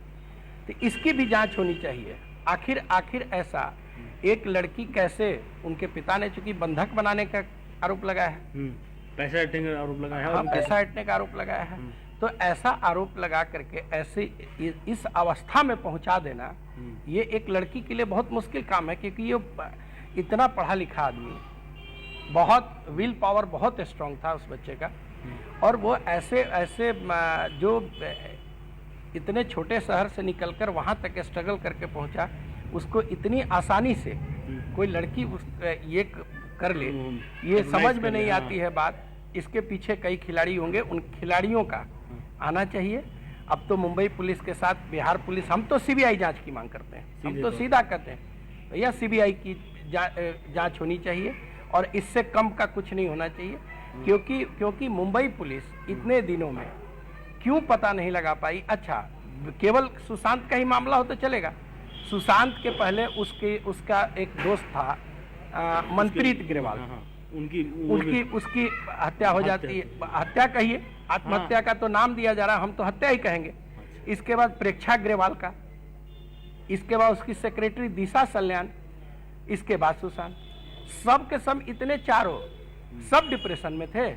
तो इसकी भी जांच होनी चाहिए। आखिर ऐसा एक लड़की कैसे, उनके पिता ने चूंकि बंधक बनाने का आरोप लगाया है, पैसा हटने का आरोप लगाया है, हाँ, पैसा हटने का आरोप लगाया है, तो ऐसा आरोप लगा करके ऐसे इस अवस्था में पहुंचा देना, ये एक लड़की के लिए बहुत मुश्किल काम है, क्योंकि ये इतना पढ़ा लिखा आदमी, बहुत विल पावर बहुत स्ट्रांग था उस बच्चे का, और वो ऐसे जो इतने छोटे शहर से निकलकर वहाँ तक स्ट्रगल करके पहुँचा, उसको इतनी आसानी से कोई लड़की ये कर ले, ये समझ में नहीं आती है बात। इसके पीछे कई खिलाड़ी होंगे, उन खिलाड़ियों का आना चाहिए। अब तो मुंबई पुलिस के साथ बिहार पुलिस, हम तो सीबीआई जांच की मांग करते हैं, हम तो सीधा कहते हैं भैया सीबीआई की जांच होनी चाहिए, और इससे कम का कुछ नहीं होना चाहिए, क्योंकि मुंबई पुलिस इतने दिनों में क्यों पता नहीं लगा पाई। अच्छा, केवल सुशांत का ही मामला हो तो चलेगा, सुशांत के पहले उसका एक दोस्त था मनप्रीत ग्रेवाल, उसकी हत्या हो जाती है, हत्या कहिए, आत्महत्या का तो नाम दिया जा रहा है, हम तो हत्या ही कहेंगे। इसके बाद प्रेक्षा ग्रेवाल का, इसके बाद उसकी सेक्रेटरी दिशा सल्यान, इसके बाद सुशांत, सब के सब इतने चारों सब डिप्रेशन में थे।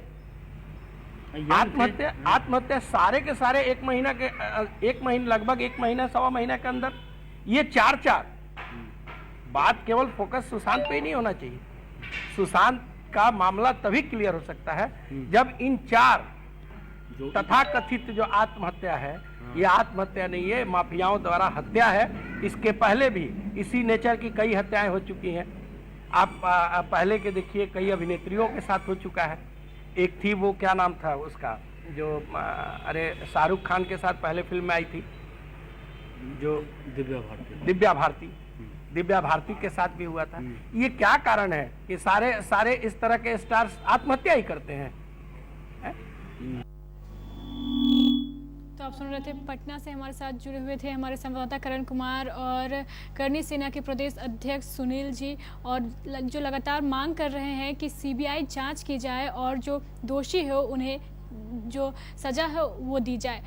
आत्महत्या सारे के सारे लगभग एक महीना सवा महीना के अंदर, ये चार बात केवल फोकस सुशांत पे ही नहीं होना चाहिए। सुशांत का मामला तभी क्लियर हो सकता है जब इन चार तथाकथित जो आत्महत्या है, ये आत्महत्या नहीं है, माफियाओं द्वारा हत्या है। इसके पहले भी इसी नेचर की कई हत्याएं हो चुकी हैं। आप पहले के देखिए, कई अभिनेत्रियों के साथ हो चुका है। एक थी, वो क्या नाम था उसका, जो अरे शाहरुख खान के साथ पहले फिल्म में आई थी, जो दिव्या भारती के साथ भी हुआ था। ये क्या कारण है कि सारे इस तरह के स्टार्स आत्महत्या ही करते हैं? तो आप सुन रहे थे, पटना से हमारे साथ जुड़े हुए थे हमारे संवाददाता करण कुमार और करनी सेना के प्रदेश अध्यक्ष सुनील जी, और जो लगातार मांग कर रहे हैं कि सीबीआई जांच की जाए और जो दोषी हो उन्हें जो सजा है वो दी जाए।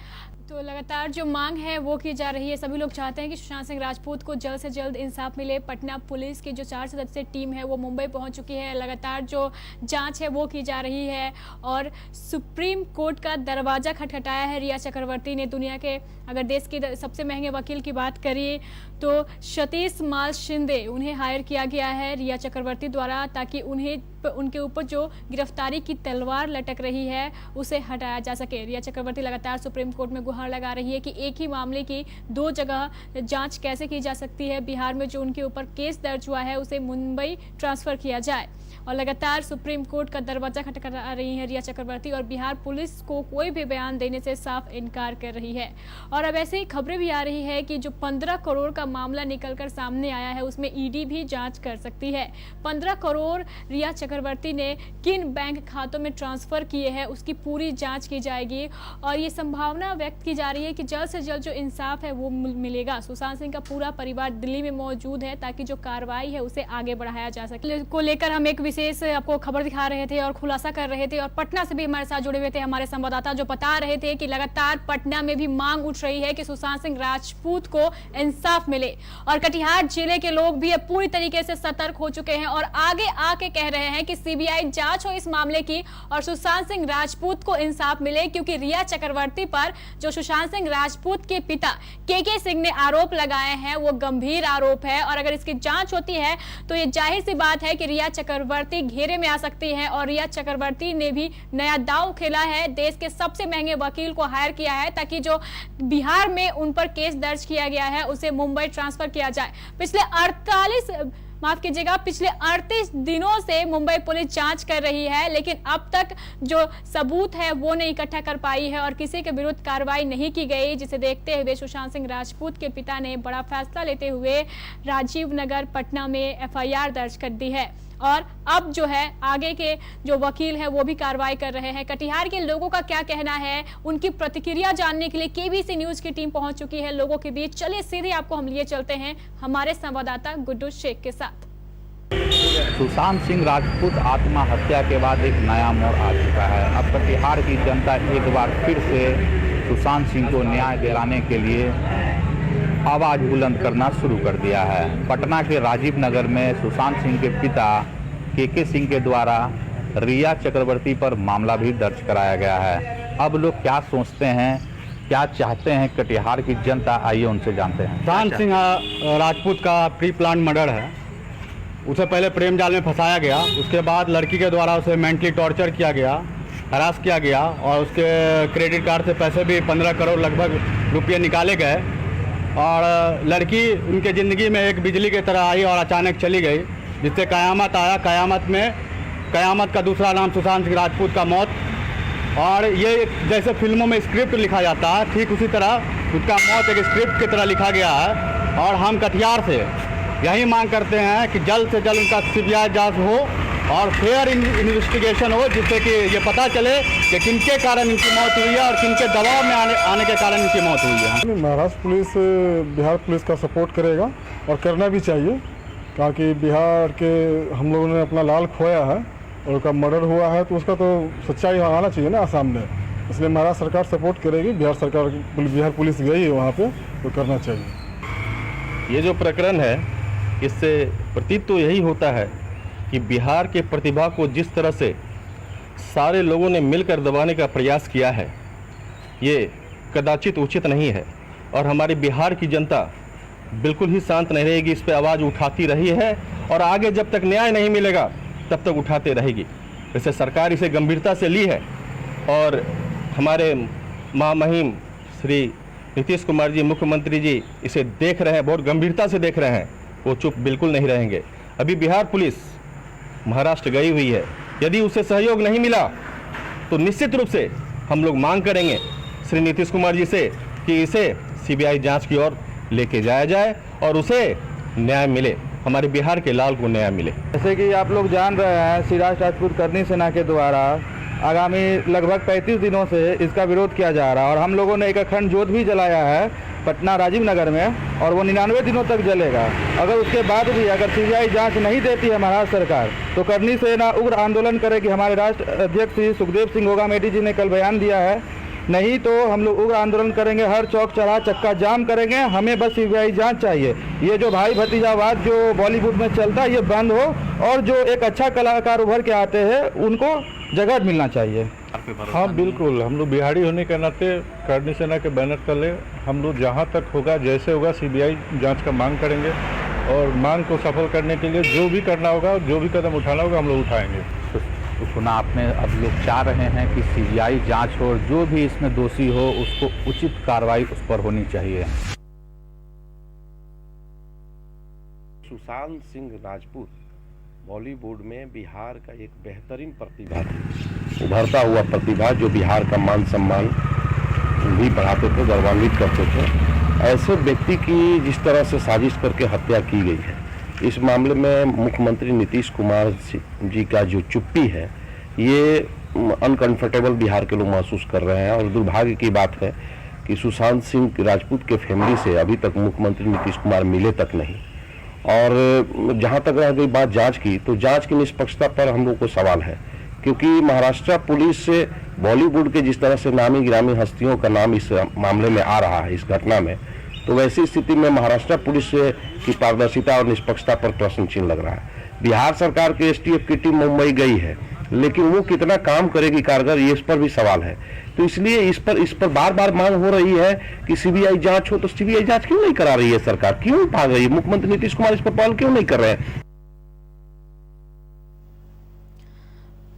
तो लगातार जो मांग है वो की जा रही है। सभी लोग चाहते हैं कि सुशांत सिंह राजपूत को जल्द से जल्द इंसाफ मिले। पटना पुलिस की जो 4 सदस्यीय टीम है वो मुंबई पहुंच चुकी है। लगातार जो जांच है वो की जा रही है, और सुप्रीम कोर्ट का दरवाजा खटखटाया है रिया चक्रवर्ती ने। दुनिया के अगर देश के सबसे महंगे वकील की बात करिए तो सतीश माल शिंदे, उन्हें हायर किया गया है रिया चक्रवर्ती द्वारा, ताकि उनके ऊपर जो गिरफ्तारी की तलवार लटक रही है उसे हटाया जा सके। रिया चक्रवर्ती लगातार सुप्रीम कोर्ट में गुहार लगा रही है कि एक ही मामले की 2 जगह जांच कैसे की जा सकती है। बिहार में जो उनके ऊपर केस दर्ज हुआ है उसे मुंबई ट्रांसफर किया जाए, और लगातार सुप्रीम कोर्ट का दरवाजा खटखटा रही है रिया चक्रवर्ती, और बिहार पुलिस को कोई भी बयान देने से साफ इनकार कर रही है। और अब ऐसे ही खबरें भी आ रही है कि जो 15 करोड़ का मामला निकलकर सामने आया है उसमें ईडी भी जांच कर सकती है। 15 करोड़ रिया चक्रवर्ती चक्रवर्ती ने किन बैंक खातों में ट्रांसफर किए हैं उसकी पूरी जांच की जाएगी और ये संभावना व्यक्त की जा रही है कि जल्द से जल्द जो इंसाफ है वो मिलेगा। सुशांत सिंह का पूरा परिवार दिल्ली में मौजूद है ताकि जो कार्रवाई है उसे आगे बढ़ाया जा सके। को लेकर हम एक विशेष आपको खबर दिखा रहे थे और खुलासा कर रहे थे और पटना से भी हमारे साथ जुड़े हुए थे हमारे संवाददाता, जो बता रहे थे कि लगातार पटना में भी मांग उठ रही है कि सुशांत सिंह राजपूत को इंसाफ मिले और कटिहार जिले के लोग भी अब पूरी तरीके से सतर्क हो चुके हैं और आगे आके कह रहे हैं कि सीबीआई जांच हो इस मामले की और सुशांत सिंह राजपूत को इंसाफ मिले, क्योंकि रिया चक्रवर्ती पर जो सुशांत सिंह राजपूत के पिता के सिंह ने आरोप लगाए हैं वो गंभीर आरोप है और अगर इसकी जांच होती है तो ये जाहिर सी बात है कि रिया चक्रवर्ती घेरे में आ सकती है और रिया चक्रवर्ती ने भी नया दांव खेला है, देश के सबसे महंगे वकील को हायर किया है ताकि जो बिहार में उन पर केस दर्ज किया गया है उसे मुंबई ट्रांसफर किया जाए। पिछले 38 दिनों से मुंबई पुलिस जांच कर रही है लेकिन अब तक जो सबूत है वो नहीं इकट्ठा कर पाई है और किसी के विरुद्ध कार्रवाई नहीं की गई, जिसे देखते हुए सुशांत सिंह राजपूत के पिता ने बड़ा फैसला लेते हुए राजीव नगर पटना में एफआईआर दर्ज कर दी है और अब जो है आगे के जो वकील है वो भी कार्रवाई कर रहे हैं। कटिहार के लोगों का क्या कहना है, उनकी प्रतिक्रिया जानने के लिए केबीसी न्यूज की टीम पहुंच चुकी है लोगों के बीच। चलिए सीधे आपको हम लिए चलते हैं हमारे संवाददाता गुड्डू शेख के साथ। सुशांत सिंह राजपूत आत्महत्या के बाद एक नया मोड़ आ चुका है। अब कटिहार की जनता एक बार फिर से सुशांत सिंह को न्याय दिलाने के लिए आवाज बुलंद करना शुरू कर दिया है। पटना के राजीव नगर में सुशांत सिंह के पिता के सिंह के द्वारा रिया चक्रवर्ती पर मामला भी दर्ज कराया गया है। अब लोग क्या सोचते हैं, क्या चाहते हैं कटिहार की जनता, आइए उनसे जानते हैं। सुशांत सिंह राजपूत का प्री प्लान मर्डर है। उसे पहले प्रेम जाल में फंसाया गया, उसके बाद लड़की के द्वारा उसे मेंटली टॉर्चर किया गया, हरास किया गया और उसके क्रेडिट कार्ड से पैसे भी 15 करोड़ लगभग रुपये निकाले गए और लड़की उनके ज़िंदगी में एक बिजली की तरह आई और अचानक चली गई, जिससे कयामत आया। कयामत का दूसरा नाम सुशांत सिंह राजपूत का मौत। और ये जैसे फिल्मों में स्क्रिप्ट लिखा जाता है ठीक उसी तरह उसका मौत एक स्क्रिप्ट की तरह लिखा गया है और हम कटिहार से यही मांग करते हैं कि जल्द से जल्द उनका सीबीआई जांच हो और फेयर इन्वेस्टिगेशन हो, जिससे कि ये पता चले कि किनके कारण इनकी मौत हुई है और किनके दबाव में आने के कारण इनकी मौत हुई है। महाराष्ट्र पुलिस बिहार पुलिस का सपोर्ट करेगा और करना भी चाहिए, क्योंकि बिहार के हम लोगों ने अपना लाल खोया है और उसका मर्डर हुआ है तो उसका तो सच्चाई आना चाहिए ना सामने, इसलिए महाराष्ट्र सरकार सपोर्ट करेगी। बिहार पुलिस गई है वहाँ पे तो करना चाहिए। ये जो प्रकरण है इससे प्रतीत तो यही होता है कि बिहार के प्रतिभा को जिस तरह से सारे लोगों ने मिलकर दबाने का प्रयास किया है ये कदाचित उचित नहीं है और हमारी बिहार की जनता बिल्कुल ही शांत नहीं रहेगी, इस पर आवाज़ उठाती रही है और आगे जब तक न्याय नहीं मिलेगा तब तक उठाते रहेगी। वैसे सरकार इसे गंभीरता से ली है और हमारे महामहिम श्री नीतीश कुमार जी मुख्यमंत्री जी इसे देख रहे हैं, बहुत गंभीरता से देख रहे हैं, वो चुप बिल्कुल नहीं रहेंगे। अभी बिहार पुलिस महाराष्ट्र गई हुई है, यदि उसे सहयोग नहीं मिला तो निश्चित रूप से हम लोग मांग करेंगे श्री नीतीश कुमार जी से कि इसे सीबीआई जांच की ओर लेके जाया जाए और उसे न्याय मिले, हमारे बिहार के लाल को न्याय मिले। जैसे कि आप लोग जान रहे हैं, श्री राजपूत करनी सेना के द्वारा आगामी लगभग 35 दिनों से इसका विरोध किया जा रहा है और हम लोगों ने एक अखंड ज्योत भी जलाया है पटना राजीव नगर में और वो 99 दिनों तक जलेगा। अगर उसके बाद भी अगर सीबीआई जांच नहीं देती है महाराष्ट्र सरकार तो करनी सेना उग्र आंदोलन करेगी। हमारे राष्ट्र अध्यक्ष श्री सुखदेव सिंह गोगामेडी जी ने कल बयान दिया है, नहीं तो हम लोग उग्र आंदोलन करेंगे, हर चौक चौराहा चक्का जाम करेंगे। हमें बस सीबीआई जांच चाहिए। ये जो भाई भतीजावाद जो बॉलीवुड में चलता है ये बंद हो और जो एक अच्छा कलाकार उभर के आते हैं उनको जगह मिलना चाहिए। हाँ बिल्कुल, हम लोग बिहारी होने के नाते करनी सेना के बैनर तले हम लोग जहाँ तक होगा जैसे होगा सीबीआई जांच का मांग करेंगे और मांग को सफल करने के लिए जो भी करना होगा, जो भी कदम उठाना होगा हम लोग उठाएंगे। तो सुना आपने, अब लोग चाह रहे हैं कि सीबीआई जांच हो और जो भी इसमें दोषी हो उसको उचित कार्रवाई उस पर होनी चाहिए। सुशांत सिंह राजपूत बॉलीवुड में बिहार का एक बेहतरीन प्रतिभा थी, उभरता हुआ प्रतिभा जो बिहार का मान सम्मान भी बढ़ाते थे, गौरवान्वित करते थे। ऐसे व्यक्ति की जिस तरह से साजिश करके हत्या की गई है इस मामले में मुख्यमंत्री नीतीश कुमार जी का जो चुप्पी है, ये अनकंफर्टेबल बिहार के लोग महसूस कर रहे हैं। और दुर्भाग्य की बात है कि सुशांत सिंह राजपूत के फैमिली से अभी तक मुख्यमंत्री नीतीश कुमार मिले तक नहीं। और जहां तक रह गई बात जांच की, तो जांच की निष्पक्षता पर हम लोग को सवाल है, क्योंकि महाराष्ट्र पुलिस से बॉलीवुड के जिस तरह से नामी गिरामी हस्तियों का नाम इस मामले में आ रहा है, इस घटना में, तो वैसी स्थिति में महाराष्ट्र पुलिस की पारदर्शिता और निष्पक्षता पर प्रश्न चिन्ह लग रहा है। बिहार सरकार के एसटीएफ की टीम मुंबई गई है, लेकिन वो कितना काम करेगी कारगर, ये इस पर भी सवाल है। तो इसलिए इस पर बार बार मांग हो रही है कि सीबीआई जांच हो। तो सीबीआई जांच क्यों नहीं करा रही है सरकार, क्यों भाग रही है? मुख्यमंत्री नीतीश कुमार इस पर पहल क्यों नहीं कर रहे हैं?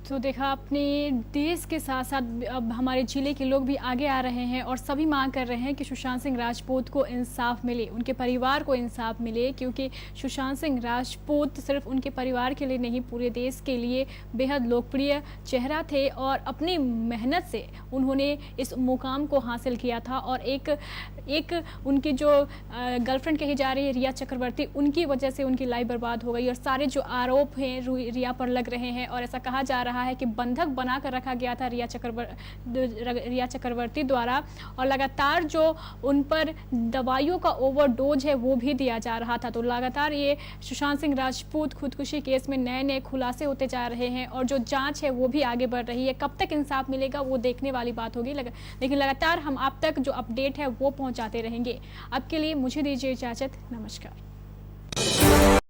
तो देखा, अपने देश के साथ साथ अब हमारे जिले के लोग भी आगे आ रहे हैं और सभी मांग कर रहे हैं कि सुशांत सिंह राजपूत को इंसाफ मिले, उनके परिवार को इंसाफ मिले, क्योंकि सुशांत सिंह राजपूत सिर्फ उनके परिवार के लिए नहीं, पूरे देश के लिए बेहद लोकप्रिय चेहरा थे और अपनी मेहनत से उन्होंने इस मुकाम को हासिल किया था। और एक उनकी जो गर्लफ्रेंड कही जा रही है रिया चक्रवर्ती, उनकी वजह से उनकी लाइफ बर्बाद हो गई और सारे जो आरोप हैं रिया पर लग रहे हैं। और ऐसा कहा जा रहा है कि बंधक बनाकर रखा गया था रिया चक्रवर्ती द्वारा, और लगातार जो उन पर दवाइयों का ओवरडोज है वो भी दिया जा रहा था। तो लगातार ये सुशांत सिंह राजपूत खुदकुशी केस में नए नए खुलासे होते जा रहे हैं और जो जांच है वो भी आगे बढ़ रही है। कब तक इंसाफ मिलेगा वो देखने वाली बात होगी, लेकिन लगातार हम आप तक जो अपडेट है वो पहुंचाते रहेंगे। अब के लिए मुझे दीजिए इजाजत, नमस्कार।